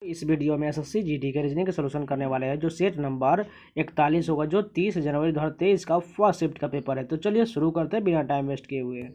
इस वीडियो में SSC GD के रीजनिंग के सोल्यूशन करने वाले हैं जो सेट नंबर 41 होगा जो 30 जनवरी 2023 का फर्स्ट शिफ्ट का पेपर है। तो चलिए शुरू करते हैं बिना टाइम वेस्ट किए हुए।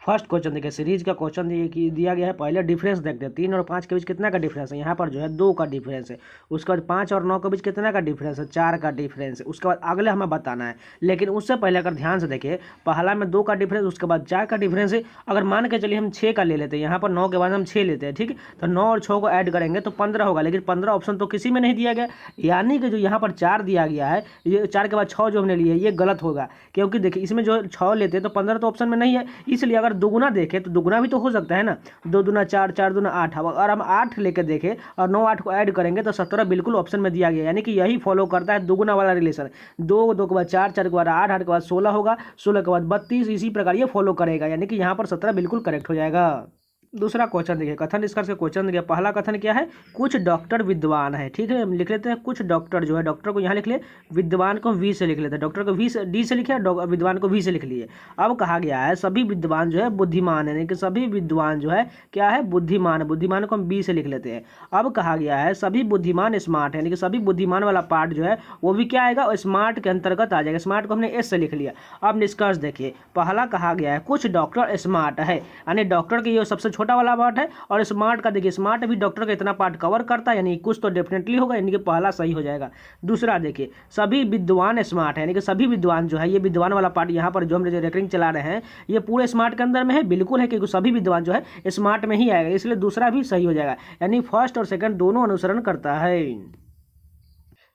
फर्स्ट क्वेश्चन देखिए, सीरीज का क्वेश्चन दिया गया है। पहले डिफरेंस देखते हैं, 3 और 5 के बीच कितना का डिफरेंस है। यहाँ पर जो है 2 का डिफरेंस है। उसके बाद 5 और 9 के बीच कितना का डिफरेंस है, 4 का डिफरेंस है। उसके बाद अगले हमें बताना है, लेकिन उससे पहले अगर ध्यान से देखिए, पहला में 2 का डिफरेंस, उसके बाद 4 का डिफरेंस है। अगर मान के चलिए हम 6 का ले लेते हैं, यहाँ पर 9 के बाद हम 6 लेते हैं, ठीक। तो 9 और 6 को ऐड करेंगे तो 15 होगा, लेकिन 15 ऑप्शन तो किसी में नहीं दिया गया। यानी कि जो यहाँ पर 4 दिया गया है, ये 4 के बाद 6 जो हमने लिए ये गलत होगा, क्योंकि देखिए इसमें जो 6 लेते हैं तो 15 तो ऑप्शन में नहीं है। इसलिए अगर दोगुना देखें तो दुगुना भी तो हो सकता है ना, 2 दूना 4, 4 दूना 8। अगर हम 8 लेकर देखें और 9 8 को ऐड करेंगे तो 17 बिल्कुल ऑप्शन में दिया गया। यानी कि यही फॉलो करता है दुगुना वाला रिलेशन। 2 2 के बाद 4, 4 के बाद 8, 8 के बाद 16 होगा, 16 के बाद 32, इसी प्रकार ये फॉलो करेगा। यानी कि यहाँ पर 17 बिल्कुल करेक्ट हो जाएगा। दूसरा क्वेश्चन देखिए, कथन निष्कर्ष का क्वेश्चन देखिए। पहला कथन क्या है, कुछ डॉक्टर विद्वान है, ठीक है। हम लिख लेते हैं कुछ डॉक्टर जो है, डॉक्टर को यहाँ लिख ले, विद्वान को वी से लिख लेते हैं। डॉक्टर को वी से डी से लिखे, विद्वान को वी से लिख लिए। अब कहा गया है सभी विद्वान जो है बुद्धिमान है, यानी कि सभी विद्वान जो है क्या है, बुद्धिमान है। बुद्धिमान को हम बी से लिख लेते हैं। अब कहा गया है सभी बुद्धिमान स्मार्ट है, यानी कि सभी बुद्धिमान वाला पार्ट जो है वो भी क्या आएगा, स्मार्ट के अंतर्गत आ जाएगा। स्मार्ट को हमने एस से लिख लिया। अब निष्कर्ष देखिए, पहला कहा गया है कुछ डॉक्टर स्मार्ट है, यानी डॉक्टर के ये सबसे छोटा वाला पार्ट है। और स्मार्ट का देखिए, स्मार्ट भी डॉक्टर का इतना पार्ट कवर करता है, यानी कुछ तो डेफिनेटली होगा, यानी कि पहला सही हो जाएगा। दूसरा देखिए, सभी विद्वान स्मार्ट है, यानी कि सभी विद्वान जो है, ये विद्वान वाला पार्ट यहाँ पर जो हम रेकरिंग चला रहे हैं ये पूरे स्मार्ट के अंदर में है, बिल्कुल है, क्योंकि सभी विद्वान जो है स्मार्ट में ही आएगा, इसलिए दूसरा भी सही हो जाएगा। यानी फर्स्ट और सेकंड दोनों अनुसरण करता है।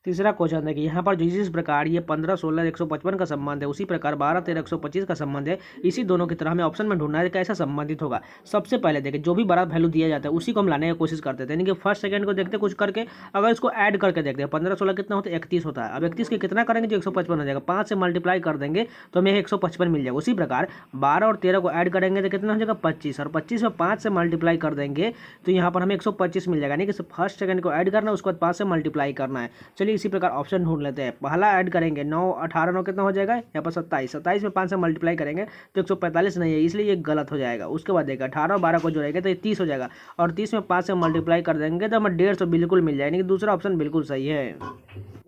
तीसरा क्वेश्चन देखिए, यहाँ पर जिस प्रकार ये 15 16 155 का संबंध है, उसी प्रकार 12 13 125 का संबंध है। इसी दोनों की तरह हमें ऑप्शन में ढूंढना है कैसा संबंधित होगा। सबसे पहले देखिए, जो भी बड़ा वैल्यू दिया जाता है उसी को हम लाने की कोशिश करते थे, यानी कि फर्स्ट सेकंड को देखते कुछ करके, अगर इसको ऐड करके देखते हैं 15 16 कितना होता है, 31 होता है। अब 31 के कितना करेंगे जो 155 हो जाएगा, 5 से मल्टीप्लाई कर देंगे तो हमें 155 मिल जाएगा। उसी प्रकार 12 और 13 को ऐड करेंगे तो कितना हो जाएगा 25, और 25 में 5 से मल्टीप्लाई कर देंगे तो यहाँ पर हमें 125 मिल जाएगा। यानी कि फर्स्ट सेकंड को ऐड करना है, उसके बाद 5 से मल्टीप्लाई करना है। चलिए इसी प्रकार ऑप्शन ढूंढ लेते हैं। पहला ऐड करेंगे 9 18 9 कितना हो जाएगा, यहाँ पर 27, 27 में 5 से मल्टीप्लाई करेंगे तो 145 नहीं है, इसलिए ये गलत हो जाएगा। उसके बाद देखा 18 और 12 को जोड़ेंगे तो ये 30 हो जाएगा, और 30 में 5 से मल्टीप्लाई कर देंगे तो हमें 150 बिल्कुल मिल जाएगा, यानी कि दूसरा ऑप्शन बिल्कुल सही है।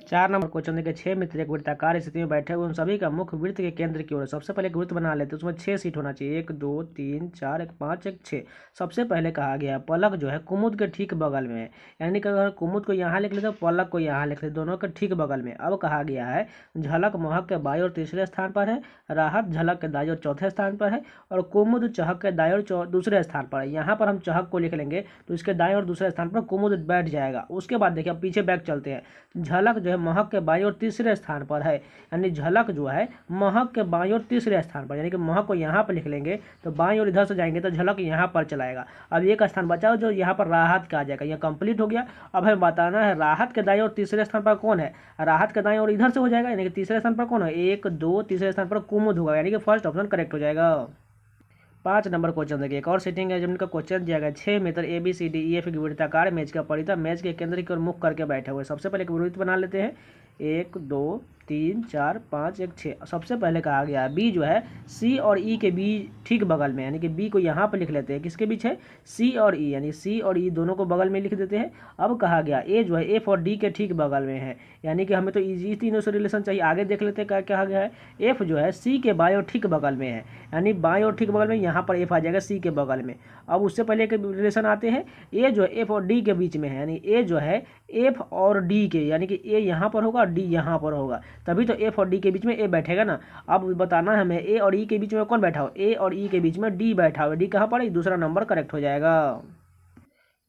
4 नंबर क्वेश्चन देखिए, 6 मित्र एक वृत्ताकार स्थिति में बैठे हुए उन सभी का मुख वृत्त के केंद्र की ओर। सबसे पहले एक वृत्त बना लेते हैं, उसमें 6 सीट होना चाहिए, 1 2 3 4 1 5 1 6। सबसे पहले कहा गया पलक जो है कुमुद के ठीक बगल में है, यानी कि अगर कुमुद को यहाँ लिख लेते तो पलक को यहाँ लिख लेते, दोनों के ठीक बगल में। अब कहा गया है झलक महक के बाईं ओर तीसरे स्थान पर है, राहत झलक के दाईं ओर चौथे स्थान पर है, और कुमुद चहक के दाईं ओर दूसरे स्थान पर है। यहाँ पर हम चहक को लिख लेंगे तो इसके दाईं ओर दूसरे स्थान पर कुमुद बैठ जाएगा। उसके बाद देखिए अब पीछे बैक चलते हैं, झलक जो है महक के बाईं ओर तीसरे स्थान पर है, यानी झलक जो है महक के बाईं ओर तीसरे स्थान पर, यानी कि महक को यहाँ पर लिख लेंगे तो बाईं ओर इधर से जाएंगे तो झलक यहाँ पर चलाएगा। अब एक स्थान बचा जो यहाँ पर राहत का आ जाएगा, यह कंप्लीट हो गया। अब हमें बताना है राहत के दाईं ओर तीसरे स्थान पर कौन है, राहत के दाईं ओर इधर से हो जाएगा, यानी कि तीसरे स्थान पर कौन है, 1 2 तीसरे स्थान पर कुमुद होगा, यानी कि फर्स्ट ऑप्शन करेक्ट हो जाएगा। 5 नंबर क्वेश्चन देखिए, एक और सिटिंग अरेंजमेंट का क्वेश्चन दिया गया। 6 मित्र A B C D E F की वृत्ताकार मेज का परितः मेज के केंद्र की ओर मुख करके बैठे हुए। सबसे पहले एक वृत्त बना लेते हैं, 1 2 3 4 5 1 6। सबसे पहले कहा गया है बी जो है सी और ई के बीच ठीक बगल में, यानी कि बी को यहाँ पर लिख लेते हैं, किसके बीच है, सी और ई, यानी सी और ई दोनों को बगल में लिख देते हैं। अब कहा गया ए जो है एफ और डी के ठीक बगल में है, यानी कि हमें तो इजी तीनों से रिलेशन चाहिए। आगे देख लेते हैं क्या कहा गया है, एफ जो है सी के बाईं और ठीक बगल में है, यानी बाईं और ठीक बगल में, यहाँ पर एफ आ जाएगा सी के बगल में। अब उससे पहले एक रिलेशन आते हैं, ए जो है एफ और डी के बीच में है, यानी ए जो है एफ और डी के, यानी कि ए यहाँ पर होगा और डी यहाँ पर होगा, तभी तो एफ और डी के बीच में ए बैठेगा ना। अब बताना है हमें ए और ई के बीच में कौन बैठा हो, ए और ई के बीच में डी बैठा हो, डी कहाँ पर है, दूसरा नंबर करेक्ट हो जाएगा।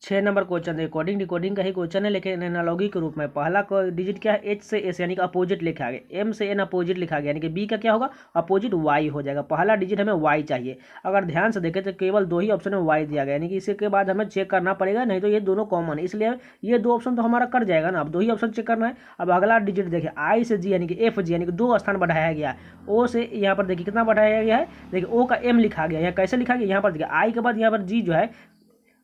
6 नंबर क्वेश्चन है, कोडिंग डिकोडिंग का ही क्वेश्चन है, लेकिन एनालॉगी के रूप में। पहला डिजिट क्या है, एच से एस, यानी कि अपोजिट लिखा गया, एम से एन अपोजिट लिखा गया, यानी कि बी का क्या होगा, अपोजिट वाई हो जाएगा। पहला डिजिट हमें वाई चाहिए। अगर ध्यान से देखें तो केवल 2 ही ऑप्शन में वाई दिया गया, यानी कि इसके बाद हमें चेक करना पड़ेगा, नहीं तो ये दोनों कॉमन है, इसलिए ये 2 ऑप्शन तो हमारा कट जाएगा ना। अब 2 ही ऑप्शन चेक करना है। अब अगला डिजिट देखिए आई से जी, यानी कि एफ जी, यानी कि 2 स्थान बढ़ाया गया है। ओ से यहाँ पर देखिए कितना बढ़ाया गया है, देखिए ओ का एम लिखा गया, यहाँ कैसे लिखा गया, यहाँ पर देखिए आई के बाद यहाँ पर जी जो है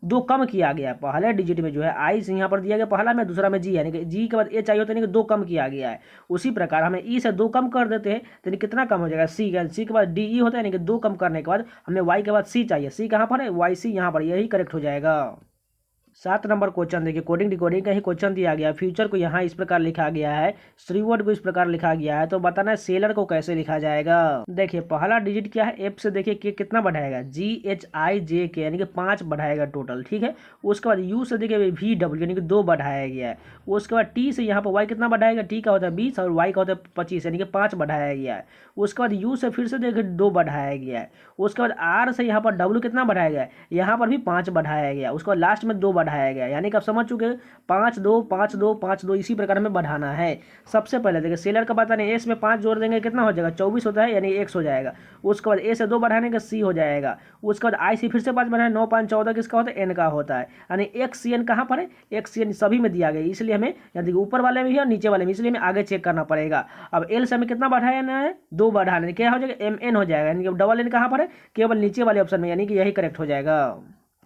2 कम किया गया। पहले डिजिट में जो है आई से यहाँ पर दिया गया पहला में, दूसरा में जी, यानी कि जी के बाद ए चाहिए होता है, यानी कि 2 कम किया गया है। उसी प्रकार हमें ई से 2 कम कर देते हैं तो कितना कम हो जाएगा, सी का, सी के बाद डी ई होता है, यानी कि 2 कम करने के बाद हमें वाई के बाद सी चाहिए, सी कहाँ पर है, वाई सी यहाँ पर, यही करेक्ट हो जाएगा। 7 नंबर क्वेश्चन देखिए, कोडिंग डिकोडिंग का ही क्वेश्चन दिया गया है। फ्यूचर को यहाँ इस प्रकार लिखा गया है, श्रीवर्ड को इस प्रकार लिखा गया है, तो बताना है सेलर को कैसे लिखा जाएगा। देखिए पहला डिजिट क्या है, एफ से देखिए के कितना बढ़ाएगा, GHIJK यानी कि 5 बढ़ाएगा टोटल, ठीक है। उसके बाद यू से देखिए VW यानी कि 2 बढ़ाया गया है। उसके बाद टी से यहाँ पर वाई कितना बढ़ाएगा, टी का होता है 20 और वाई का होता है 25 यानी कि 5 बढ़ाया गया है। उसके बाद यू से फिर से देखिए 2 बढ़ाया गया है। उसके बाद आर से यहाँ पर डब्ल्यू कितना बढ़ाया गया है, यहाँ पर भी 5 बढ़ाया गया। उसके बाद लास्ट में 2 बढ़ाया गया, यानी कि आप समझ चुके हैं 5 2 5 2 5 2 इसी प्रकार में बढ़ाना है। सबसे पहले देखिए सेलर का पता नहीं, एस में 5 जोड़ देंगे कितना हो जाएगा, 24 होता है यानी एक्स हो जाएगा। उसके बाद ए से 2 बढ़ाने का सी हो जाएगा। उसके बाद आई से फिर से 5 बढ़ाए, 9 5 14 किसका होता है, एन का होता है। यानी एक्स सी एन कहाँ पर है, एक्स सी एन सभी में दिया गया, इसलिए हमें यानी देखिए ऊपर वाले में भी और नीचे वाले में, इसलिए हमें आगे चेक करना पड़ेगा। अब एल से हमें कितना बढ़ाना है, 2 बढ़ाने, क्या हो जाएगा एम एन हो जाएगा, यानी कि डबल एन कहाँ पर है, केवल नीचे वाले ऑप्शन में, यानी कि यही करेक्ट हो जाएगा।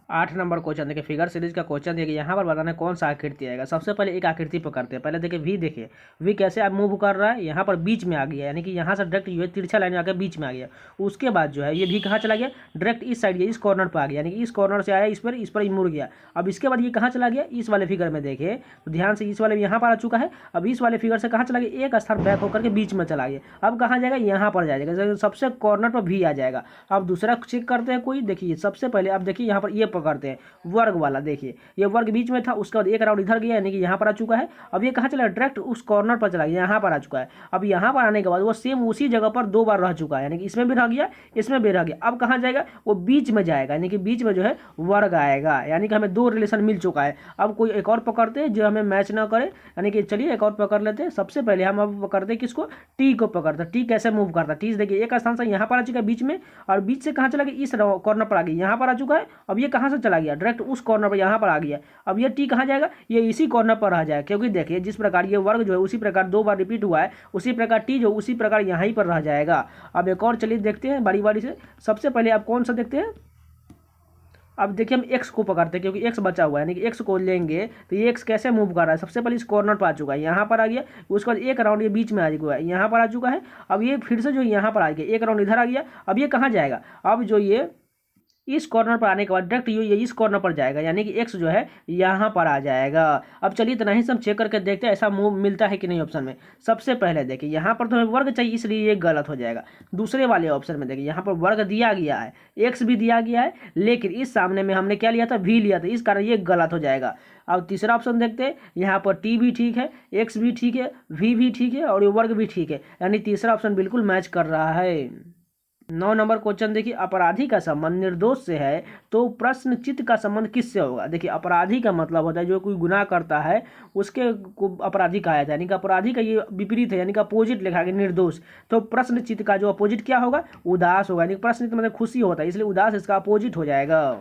8 नंबर क्वेश्चन देखिए, फिगर सीरीज का क्वेश्चन देखिए, यहाँ पर बताना है कौन सा आकृति आएगा। सबसे पहले एक आकृति पकड़ते हैं, पहले देखिए वी, देखिए वी कैसे आप मूव कर रहा है, यहाँ पर बीच में आ गया, यानी कि यहाँ से डायरेक्ट ये तिरछा लाइन आकर बीच में आ गया। उसके बाद जो है ये भी कहाँ चला गया, डायरेक्ट इस साइड, इस कॉर्नर पर आ गया, यानी कि इस कॉर्नर से आया इस पर मुड़ गया। अब इसके बाद ये कहाँ चला गया, इस वाले फिगर में देखिए तो ध्यान से, इस वाले यहाँ पर आ चुका है। अब इस वाले फिगर से कहाँ चला गया, एक स्थान बैक होकर के बीच में चला गया। अब कहाँ जाएगा, यहाँ पर जाएगा, सबसे कॉर्नर पर भी आ जाएगा। अब दूसरा चेक करते हैं कोई, देखिए सबसे पहले आप देखिए यहाँ पर ये पकड़ते हैं वर्ग वाला, देखिए ये वर्ग बीच में था, उसके बाद एक राउंड इधर गया, यानी कि यहाँ पर आ चुका है। अब ये कहाँ चला, डायरेक्ट उस कॉर्नर पर चला गया, यहाँ पर आ चुका है। अब यहाँ पर आने के बाद वो सेम उसी जगह पर 2 बार रह चुका है, यानी कि इसमें भी रह गया, इसमें भी रह गया। अब कहाँ जाएगा, वो बीच में जाएगा, यानी कि बीच में जो है वर्ग आएगा, यानी कि हमें 2 रिलेशन मिल चुका है। अब कोई एक और पकड़ते हैं जो हमें मैच ना करे, यानी कि चलिए एक और पकड़ लेते हैं। सबसे पहले हम अब पकड़ते हैं किसको, टी को पकड़ते हैं। टी कैसे मूव करता है, टी देखिए एक स्थान से यहाँ पर आ चुका है बीच में, और बीच से कहाँ चला गया, इस कॉर्नर पर आ गया, यहाँ पर आ चुका है। अब ये कहाँ से चला गया, डायरेक्ट उस कॉर्नर पर यहाँ पर आ गया। अब ये टी कहाँ जाएगा, ये इसी कॉर्नर पर रह जाएगा, क्योंकि देखिए जिस प्रकार ये वर्ग जो है उसी प्रकार 2 बार रिपीट हुआ है, उसी प्रकार टी जो उसी प्रकार यहाँ ही पर रह जाएगा। अब एक और चलिए देखते हैं बारी बारी से। सबसे पहले आप कौन सा देखते हैं, अब देखिए हम एक्स को पकड़ते हैं, क्योंकि एक्स बचा हुआ है, यानी कि एक्स को लेंगे तो ये एक्स कैसे मूव कर रहा है। सबसे पहले इस कॉर्नर पर आ चुका है, यहाँ पर आ गया। उसके बाद एक राउंड ये बीच में आ चुका है, यहाँ पर आ चुका है। अब ये फिर से जो यहाँ पर आ गया, एक राउंड इधर आ गया। अब ये कहाँ जाएगा, अब जो ये इस कॉर्नर पर आने के बाद डायरेक्ट ये इस कॉर्नर पर जाएगा, यानी कि एक्स जो है यहाँ पर आ जाएगा। अब चलिए इतना ही सब चेक करके देखते हैं ऐसा मूव मिलता है कि नहीं ऑप्शन में। सबसे पहले देखिए यहाँ पर तो हमें वर्ग चाहिए, इसलिए ये गलत हो जाएगा। दूसरे वाले ऑप्शन में देखिए यहाँ पर वर्ग दिया गया है, एक्स भी दिया गया है, लेकिन इस सामने में हमने क्या लिया था, वी लिया था, इस कारण ये गलत हो जाएगा। अब तीसरा ऑप्शन देखते हैं, यहाँ पर टी भी ठीक है, एक्स भी ठीक है, वी भी ठीक है और ये वर्ग भी ठीक है, यानी तीसरा ऑप्शन बिल्कुल मैच कर रहा है। 9 नंबर क्वेश्चन देखिए, अपराधी का संबंध निर्दोष से है तो प्रश्न चित्त का संबंध किससे होगा। देखिए अपराधी का मतलब होता है जो कोई गुनाह करता है उसके को अपराधी कहा जाता है, यानी कि अपराधी का ये विपरीत है, यानी कि अपोजिट लिखा गया निर्दोष। तो प्रश्न चित्त का जो अपोजिट क्या होगा, उदास होगा, यानी प्रश्न मतलब खुशी होता है, इसलिए उदास इसका अपोजिट हो जाएगा।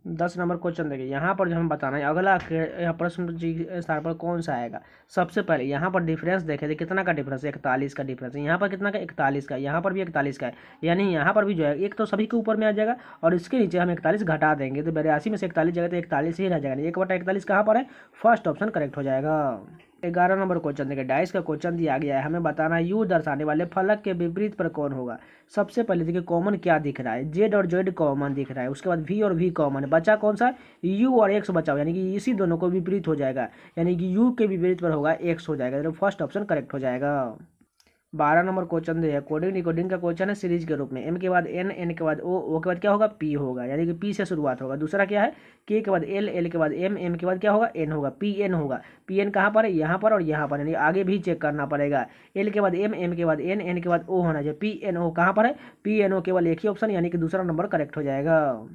10 नंबर क्वेश्चन देखिए, यहाँ पर जो हमें बताना है अगला यहाँ प्रश्न स्थान पर कौन सा आएगा। सबसे पहले यहाँ पर डिफरेंस देखे थे, कितना का डिफरेंस है, 41 का डिफरेंस है। यहाँ पर कितना का, 41 का, यहाँ पर भी 41 का है, यानी यहाँ पर भी जो है एक तो सभी के ऊपर में आ जाएगा और इसके नीचे हम 41 घटा देंगे तो 82 में से 41 जगह तो 41 ही रह जाएगा, 1/41 कहाँ पर है, फर्स्ट ऑप्शन करेक्ट हो जाएगा। 11 नंबर क्वेश्चन देखिए, डाइस का क्वेश्चन दिया गया है, हमें बताना है यू दर्शाने वाले फलक के विपरीत पर कौन होगा। सबसे पहले देखिए कॉमन क्या दिख रहा है, जेड और जेड कॉमन दिख रहा है, उसके बाद वी और वी कॉमन है, बचा कौन सा, यू और एक्स बचा, यानी कि इसी दोनों को विपरीत हो जाएगा, यानी कि यू के विपरीत पर होगा एक्स हो जाएगा, तो फर्स्ट ऑप्शन करेक्ट हो जाएगा। 12 नंबर क्वेश्चन है, कोडिंग डिकोडिंग का क्वेश्चन है सीरीज के रूप में, एम के बाद एन, एन के बाद ओ के बाद क्या होगा, पी होगा, यानी कि पी से शुरुआत होगा। दूसरा क्या है, के के बाद एल, एल के बाद एम, एम के बाद क्या होगा, एन होगा, पी एन होगा। पी एन कहाँ पर है, यहाँ पर और यहाँ पर, यानी आगे भी चेक करना पड़ेगा। एल के बाद एम, एम के बाद एन, एन के बाद ओ होना चाहिए। पी एन ओ कहाँ पर है, पी एन ओ केवल एक ही ऑप्शन, यानी कि दूसरा नंबर करेक्ट हो जाएगा।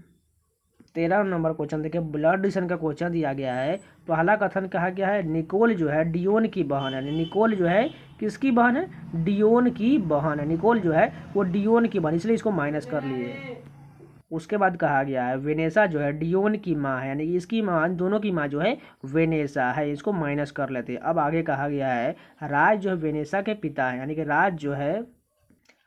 13 नंबर क्वेश्चन देखिए, ब्लड एडिशन का क्वेश्चन दिया गया है। पहला कथन कहा गया है निकोल जो है डियोन की बहन है, निकोल जो है किसकी बहन है, डियोन की बहन है, निकोल जो है वो डियोन की बहन, इसलिए इसको माइनस कर लिए। उसके बाद कहा गया है वेनेसा जो है डियोन की माँ है, यानी कि इसकी माँ, दोनों की माँ जो है वेनेसा है, इसको माइनस कर लेते हैं। अब आगे कहा गया है राज जो है वेनेसा के पिता है, यानी कि राज जो है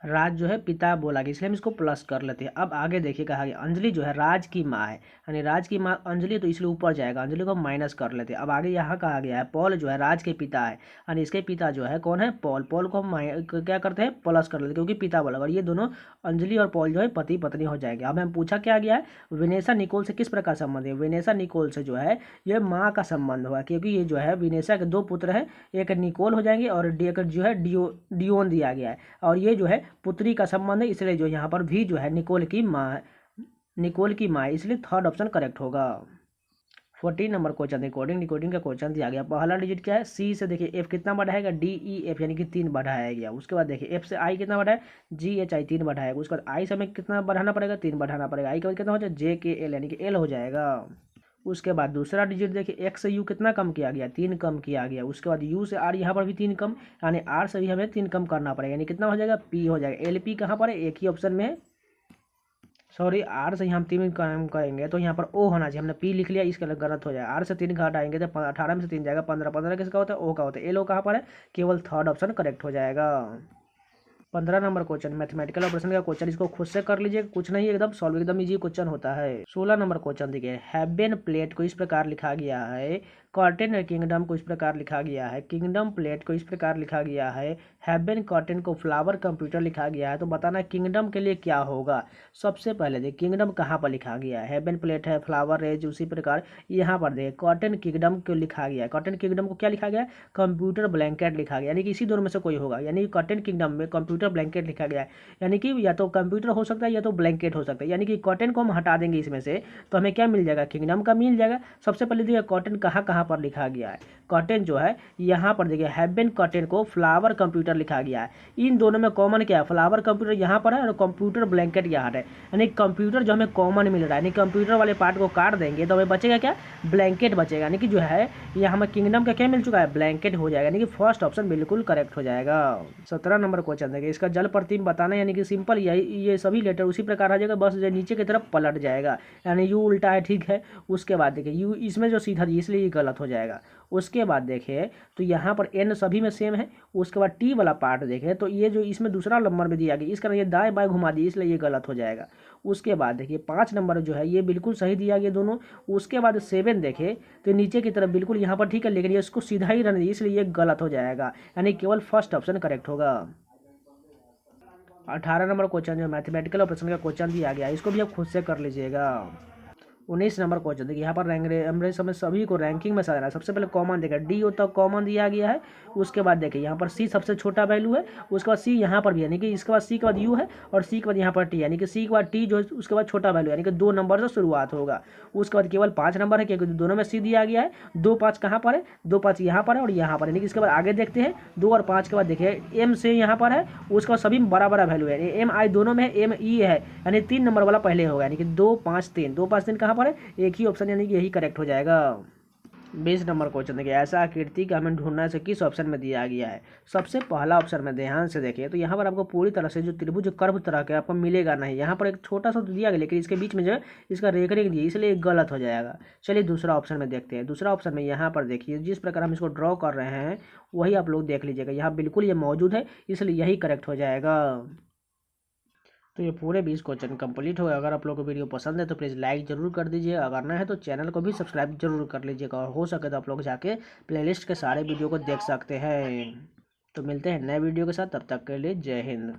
राज जो है पिता बोला कि इसलिए हम इसको प्लस कर लेते हैं। अब आगे देखिए कहा गया अंजलि जो है राज की माँ है, यानी राज की माँ अंजलि, तो इसलिए ऊपर जाएगा, अंजलि को माइनस कर लेते हैं। अब आगे यहाँ कहा गया है पॉल जो है राज के पिता है, यानी इसके पिता जो है कौन है, पॉल। पॉल को हम क्या करते हैं, प्लस कर लेते हैं क्योंकि पिता बोला, और ये दोनों अंजलि और पॉल जो है पति पत्नी हो जाएंगे। अब हम पूछा क्या गया है, वेनेसा निकोल से किस प्रकार संबंध है। वेनेसा निकोल से जो है ये माँ का संबंध हुआ, क्योंकि ये जो है वेनेसा के दो पुत्र हैं, एक निकोल हो जाएंगे और एक जो है डियोन दिया गया है, और ये जो है पुत्री का संबंध है, इसलिए जो यहाँ पर भी जो है निकोल की माँ, निकोल की माँ, इसलिए थर्ड ऑप्शन करेक्ट होगा। 14 नंबर क्वेश्चन डिकोडिंग डिकोडिंग का क्वेश्चन दिया गया। पहला डिजिट क्या है, सी से देखिए एफ कितना बढ़ाएगा, डी ई एफ, यानी कि 3 बढ़ाया गया। उसके बाद देखिए एफ से आई कितना बढ़ाए, जी एच आई 3 बढ़ाएगा। उसके बाद आई से हमें कितना बढ़ाना पड़ेगा, 3 बढ़ाना पड़ेगा। आई के बाद कितना हो जाए, जे के एल, यानी कि एल हो जाएगा। उसके बाद दूसरा डिजिट देखिए एक्स से यू कितना कम किया गया, 3 कम किया गया। उसके बाद यू से आर, यहाँ पर भी 3 कम, यानी आर से भी हमें 3 कम करना पड़ेगा, यानी कितना हो जाएगा, पी हो जाएगा। एल पी कहाँ पर है, एक ही ऑप्शन में है, सॉरी आर से हम 3 कम करेंगे तो यहाँ पर ओ होना चाहिए, हमने पी लिख लिया, इसके लिए गलत हो जाएगा। आर से 3 घटाएंगे तो 18 में से 3 जाएगा 15, 15 किसका होता है, ओ का होता है। एल ओ कहाँ पर है, केवल थर्ड ऑप्शन करेक्ट हो जाएगा। 15 नंबर क्वेश्चन मैथमेटिकल ऑपरेशन का क्वेश्चन, इसको खुद से कर लीजिए, कुछ नहीं एकदम सॉल्व, एकदम इजी क्वेश्चन होता है। 16 नंबर क्वेश्चन देखिए, हेबेन प्लेट को इस प्रकार लिखा गया है, कॉटन किंगडम को इस प्रकार लिखा गया है, किंगडम प्लेट को इस प्रकार लिखा गया है, हेबेन कॉटन को फ्लावर कंप्यूटर लिखा गया है। तो बताना किंगडम के लिए क्या होगा। सबसे पहले देखिए किंगडम कहाँ पर लिखा गया है, हेबेन प्लेट है, फ्लावर रेज, उसी प्रकार यहाँ पर देखिए कॉटन किंगडम को लिखा गया है। कॉटन किंगडम को क्या लिखा गया है, कंप्यूटर ब्लैंकेट लिखा गया, यानी कि इसी दोनों में से कोई होगा, यानी कॉटन किंगडम में कंप्यूटर ब्लैंकेट लिखा गया है, यानी कि या तो कंप्यूटर हो सकता है या तो ब्लैंकेट हो सकता है, यानी कि कॉटन को हम हटा देंगे इसमें से तो हमें क्या मिल जाएगा, किंगडम का मिल जाएगा। सबसे पहले देखिए कॉटन कहाँ कहाँ पर लिखा गया है, कॉटन जो है यहाँ पर देखिए हेबेन कॉटन को फ्लावर कंप्यूटर लिखा गया है। इन दोनों में कॉमन क्या है, फ्लावर कंप्यूटर यहाँ पर है और कंप्यूटर ब्लैंकेट यहाँ है, यानी कंप्यूटर जो हमें कॉमन मिल रहा है, यानी कंप्यूटर वाले पार्ट को काट देंगे तो हमें बचेगा क्या, ब्लैंकेट बचेगा, यानी कि जो है ये हमें किंगडम का क्या मिल चुका है, ब्लैंकेट हो जाएगा, यानी कि फर्स्ट ऑप्शन बिल्कुल करेक्ट हो जाएगा। 17 नंबर क्वेश्चन देखिए, इसका जल प्रतिम बताना, यानी कि सिंपल यही, ये सभी लेटर उसी प्रकार आ जाएगा, बस जो नीचे की तरफ पलट जाएगा, यानी यू उल्टा है, ठीक है। उसके बाद देखिए यू इसमें जो सीधा दी इसलिए ये गलत हो जाएगा। उसके बाद देखिए तो यहाँ पर एन सभी में सेम है। उसके बाद टी वाला पार्ट देखें तो ये जो इसमें दूसरा नंबर में दिया गया, इस कारण ये दाएं बाएं घुमा दी, इसलिए ये गलत हो जाएगा। उसके बाद देखिए 5 नंबर जो है ये बिल्कुल सही दिया गया दोनों। उसके बाद 7 देखें तो नीचे की तरफ बिल्कुल यहाँ पर ठीक है, लेकिन ये इसको सीधा ही रहने दिया, इसलिए ये गलत हो जाएगा, यानी केवल फर्स्ट ऑप्शन करेक्ट होगा। 18 नंबर क्वेश्चन जो मैथमेटिकल ऑपरेशन का क्वेश्चन दिया गया, इसको भी आप खुद से कर लीजिएगा। 19 नंबर क्वेश्चन देखिए, यहाँ पर रैंक हमें सभी को रैंकिंग में सजाना है। सबसे पहले कॉमन देखिए डी होता कॉमन दिया गया है। उसके बाद देखिए यहाँ पर सी सबसे छोटा वैल्यू है, उसके बाद सी यहाँ पर भी, यानी कि इसके बाद सी के बाद यू है और सी के बाद यहाँ पर टी, यानी कि सी के बाद टी जो है उसके बाद छोटा वैल्यू, यानी कि 2 नंबर से शुरुआत होगा। उसके बाद केवल 5 नंबर है क्योंकि दोनों में सी दिया गया है। 2 5 कहाँ पर है, 2 5 यहाँ पर है और यहाँ पर, यानी कि इसके बाद आगे देखते हैं 2 और 5 के बाद देखिए एम से यहाँ पर है, उसके बाद सभी बड़ा बड़ा वैल्यू है, एम आई दोनों में एम ई है, यानी 3 नंबर वाला पहले होगा, यानी कि 2 5 3, 2 5 3 कहाँ पर है, एक ही ऑप्शन, यानी कि यही करेक्ट हो जाएगा। 20 नंबर क्वेश्चन देखिए, ऐसा आकृति का हमें ढूंढना से किस ऑप्शन में दिया गया है। सबसे पहला ऑप्शन में ध्यान से देखिए तो यहाँ पर आपको पूरी तरह से जो त्रिभुज कर्व तरह के आपको मिलेगा नहीं, यहाँ पर एक छोटा सा दिया गया लेकिन इसके बीच में जो है इसका रेखरेख दिया, इसलिए गलत हो जाएगा। चलिए दूसरा ऑप्शन में देखते हैं। दूसरा ऑप्शन में यहाँ पर देखिए जिस प्रकार हम इसको ड्रॉ कर रहे हैं वही आप लोग देख लीजिएगा, यहाँ बिल्कुल ये मौजूद है, इसलिए यही करेक्ट हो जाएगा। तो ये पूरे 20 क्वेश्चन कंप्लीट हो गए। अगर आप लोगों को वीडियो पसंद है तो प्लीज़ लाइक जरूर कर दीजिए, अगर ना है तो चैनल को भी सब्सक्राइब जरूर कर लीजिएगा, और हो सके तो आप लोग जाके प्लेलिस्ट के सारे वीडियो को देख सकते हैं। तो मिलते हैं नए वीडियो के साथ, तब तक के लिए जय हिंद।